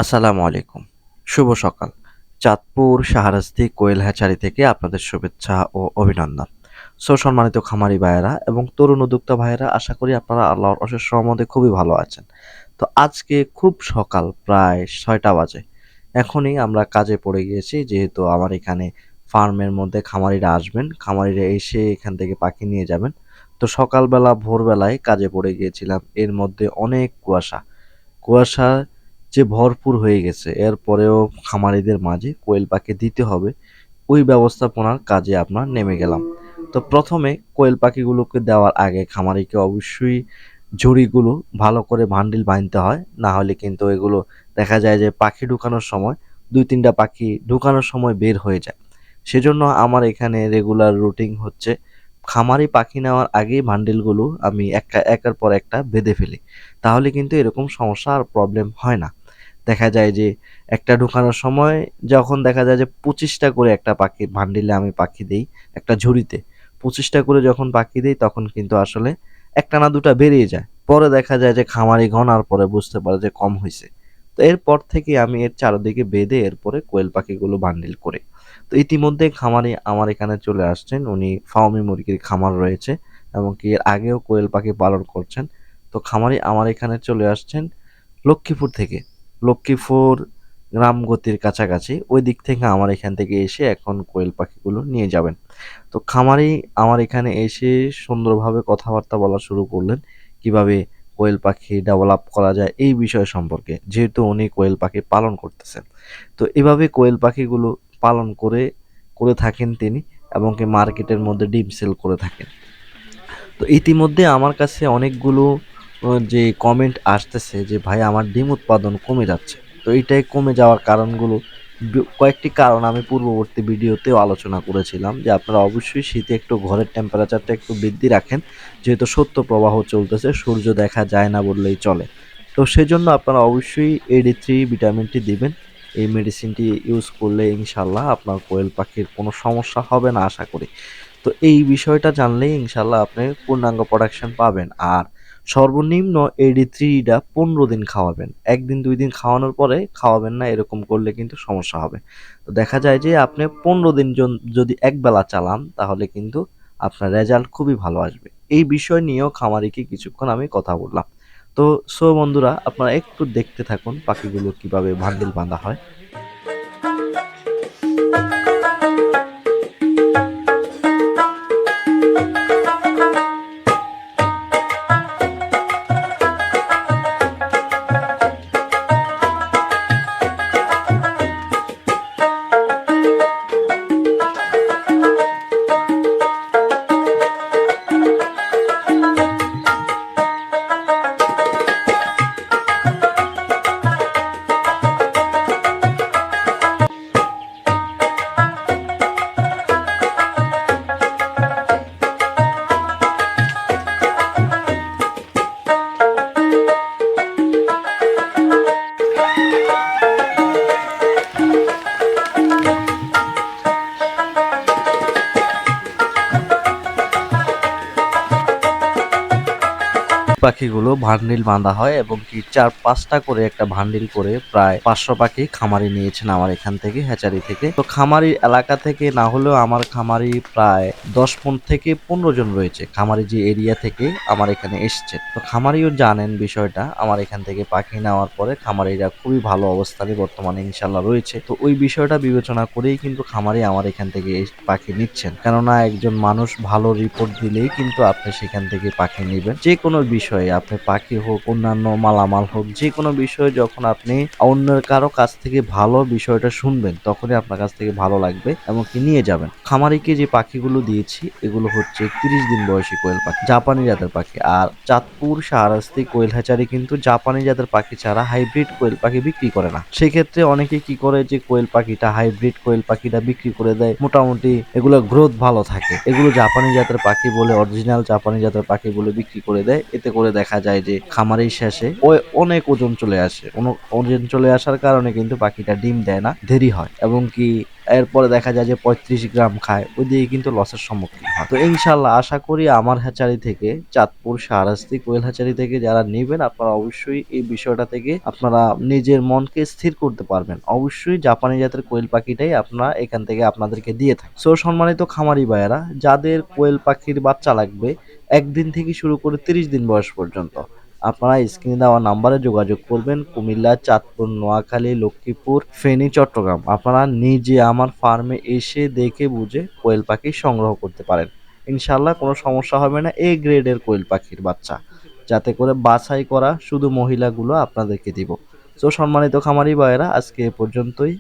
আসসালামু আলাইকুম। শুভ সকাল। চাঁদপুর শাহরাস্তি কোয়েল হ্যাচারি থেকে আপনাদের শুভেচ্ছা ও অভিনন্দন। সম্মানিত খামারি ভাইয়েরা এবং তরুণ উদ্যোক্তা ভাইয়েরা, আশা করি আপনারা আল্লাহর অশেষ রহমতে খুবই ভালো আছেন। তো আজকে খুব সকাল, প্রায় ৬টা বাজে। এখনই আমরা কাজে পড়ে গিয়েছি, যেহেতু আমার এখানে ফার্মের মধ্যে খামারিরা আসবেন। খামারিরা এসে এখান থেকে পাখি নিয়ে যাবেন। তো সকালবেলা ভোরবেলায় কাজে পড়ে গিয়েছিলাম। এর মধ্যে অনেক কুয়াশা। কুয়াশা যে ভরপুর হয়ে গেছে, এরপরেও খামারিদের মাঝে কোয়েল পাখি দিতে হবে, ওই ব্যবস্থাপনার কাজে আপনার নেমে গেলাম। তো প্রথমে কোয়েল পাখিগুলোকে দেওয়ার আগে খামারিকে অবশ্যই ঝুড়িগুলো ভালো করে বান্ডিল বাঁধতে হয়, না হলে কিন্তু এগুলো দেখা যায় যে পাখি ঢুকানোর সময় ২-৩টা পাখি ঢুকানোর সময় বের হয়ে যায়। সেজন্য আমার এখানে রেগুলার রুটিন হচ্ছে খামারি পাখি নেওয়ার আগেই বান্ডিলগুলো আমি একের পর একটা বেঁধে ফেলি। তাহলে কিন্তু এরকম সমস্যা আর প্রবলেম হয় না। দেখা যায় যে একটা ঢুকানোর সময় যখন দেখা যায় যে ২৫টা করে একটা পাখি বান্ডিলে আমি পাখি দেই, একটা ঝুড়িতে ২৫টা করে যখন পাখি দেই, তখন কিন্তু আসলে একটা না দুটা বেরিয়ে যায়। পরে দেখা যায় যে খামারি গণার পরে বুঝতে পারে যে কম হইছে। তো এরপর থেকে আমি এর চারদিকে বেঁধে এরপরে কোয়েল পাখিগুলো বান্ডিল করি। তো ইতিমধ্যে খামারি আমার এখানে চলে আসছেন। উনি ফার্মি মুরগির খামার রয়েছে এবং কি এর আগেও কোয়েল পাখি পালন করছেন। তো খামারি আমার এখানে চলে আসছেন লক্ষ্মীপুর থেকে। লক্ষ্মীপুর রামগতির কাছাকাছি ওই দিক থেকে আমার এখান থেকে এসে এখন কোয়েল পাখিগুলো নিয়ে যাবেন। তো খামারি আমার এখানে এসে সুন্দরভাবে কথাবার্তা বলা শুরু করলেন, কিভাবে কোয়েল পাখি ডেভেলপ করা যায় এই বিষয় সম্পর্কে, যেহেতু উনি কোয়েল পাখি পালন করতেছেন। তো এভাবে কোয়েল পাখিগুলো পালন করে করে থাকেন তিনি, এবং কি মার্কেটের মধ্যে ডিম সেল করে থাকেন। তো ইতিমধ্যে আমার কাছে অনেকগুলো যে কমেন্ট আসতেছে যে ভাই আমার ডিম উৎপাদন কমে যাচ্ছে। তো এইটাই কমে যাওয়ার কারণগুলো, কয়েকটি কারণ আমি পূর্ববর্তী ভিডিওতেও আলোচনা করেছিলাম যে আপনারা অবশ্যই শীতে একটু ঘরের টেম্পারেচারটা একটু বৃদ্ধি রাখেন, যেহেতু শৈত্য প্রবাহ চলতেছে, সূর্য দেখা যায় না বললেই চলে। তো সেজন্য আপনারা অবশ্যই AD3 ভিটামিনটি দিবেন। এই মেডিসিনটি ইউজ করলে ইনশাল্লাহ আপনার কোয়েল পাখির কোনো সমস্যা হবে না আশা করি। তো এই বিষয়টা জানলেই ইনশাল্লাহ আপনি পূর্ণাঙ্গ প্রোডাকশন পাবেন। আর সর্বনিম্ন AD3টা 15 দিন খাওয়াবেন। 1 দিন 2 দিন খাওয়ানোর পরে খাওয়াবেন না, এরকম করলে কিন্তু সমস্যা হবে। তো দেখা যায় যে আপনি 15 দিন যদি একবেলা চালান, তাহলে কিন্তু আপনার রেজাল্ট খুবই ভালো আসবে। এই বিষয় নিয়েও খামারিকে কিছুক্ষণ আমি কথা বললাম। তো বন্ধুরা, আপনারা একটু দেখতে থাকুন পাখিগুলো কিভাবে বান্ডিল বাঁধা হয়। পাখিগুলো বান্ডিল বাঁধা হয় এবং কি 4-5টা করে একটা বান্ডিল করে প্রায় 500 পাখি খামারি নিয়েছেন আমার এখান থেকে, হ্যাচারি থেকে। তো খামারি এলাকা থেকে না হলেও আমার খামারি প্রায় 10 থেকে 15 জন রয়েছে, খামারি যে এরিয়া থেকে আমার এখানে এসছে। তো খামারিও জানেন বিষয়টা, আমার এখান থেকে পাখি নেওয়ার পরে খামারিরা খুবই ভালো অবস্থানে বর্তমানে ইনশাল্লাহ রয়েছে। তো ওই বিষয়টা বিবেচনা করেই কিন্তু খামারি আমার এখান থেকে পাখি নিচ্ছেন, কেননা একজন মানুষ ভালো রিপোর্ট দিলেই কিন্তু আপনি সেখান থেকে পাখি নেবেন। যে কোনো বিষয়ে, আপনি পাখি হোক, অন্যান্য মালামাল হোক, যে কোনো বিষয়ে যখন আপনি অন্যের কারো কাছ থেকে ভালো বিষয়টা শুনবেন, তখনই আপনার কাছ থেকে ভালো লাগবে এবং কি নিয়ে যাবেন। খামারিকে যে পাখিগুলো দিয়েছি এগুলো হচ্ছে 30 দিন বয়সী কোয়েল পাখি, জাপানি জাতের পাখি। আর চাঁদপুর শাহরাস্তি কোয়েল হ্যাচারি কিন্তু জাপানি জাতের পাখি ছাড়া হাইব্রিড কোয়েল পাখি বিক্রি করে না। সেক্ষেত্রে অনেকে কি করে যে কোয়েল পাখিটা, হাইব্রিড কোয়েল পাখিটা বিক্রি করে দেয়, মোটামুটি এগুলো গ্রোথ ভালো থাকে, এগুলো জাপানি জাতের পাখি বলে, অরিজিনাল জাপানি জাতের পাখি বলে বিক্রি করে দেয়। এতে করে করে দেখা যায় যে খামারের শেষে অনেক ওজন চলে আসে। ওজন চলে আসার কারণে কিন্তু পাখিটা ডিম দেয় না, দেরি হয়, এবং কি এরপরে দেখা যায় যে 35 গ্রাম খায়, ওইদিকে কিন্তু লসের সম্মুখীন হয়। তো ইনশাল্লাহ আশা করি আমার হ্যাচারি থেকে, চাঁদপুর শাহরাস্তি কোয়েল হ্যাচারি থেকে যারা নেবেন, আপনারা অবশ্যই এই বিষয়টা থেকে আপনারা নিজের মনকে স্থির করতে পারবেন। অবশ্যই জাপানি জাতের কোয়েল পাখিটাই আপনারা এখান থেকে আপনাদেরকে দিয়ে থাকি। সো সম্মানিত খামারি ভাইয়েরা, যাদের কোয়েল পাখির বাচ্চা লাগবে 1 দিন থেকে শুরু করে 30 দিন বয়স পর্যন্ত, আপনারা স্ক্রিনে দেওয়া নাম্বারে যোগাযোগ করবেন। কুমিল্লা, চাঁদপুর, নোয়াখালী, লক্ষ্মীপুর, ফেনী, চট্টগ্রাম, আপনারা নিজে আমার ফার্মে এসে দেখে বুঝে কোয়েল পাখি সংগ্রহ করতে পারেন। ইনশাল্লাহ কোনো সমস্যা হবে না। এ গ্রেডের কোয়েল পাখির বাচ্চা, যাতে করে বাছাই করা শুধু মহিলাগুলো আপনাদেরকে দিব। তো সম্মানিত খামারি ভাইয়েরা, আজকে এ পর্যন্তই।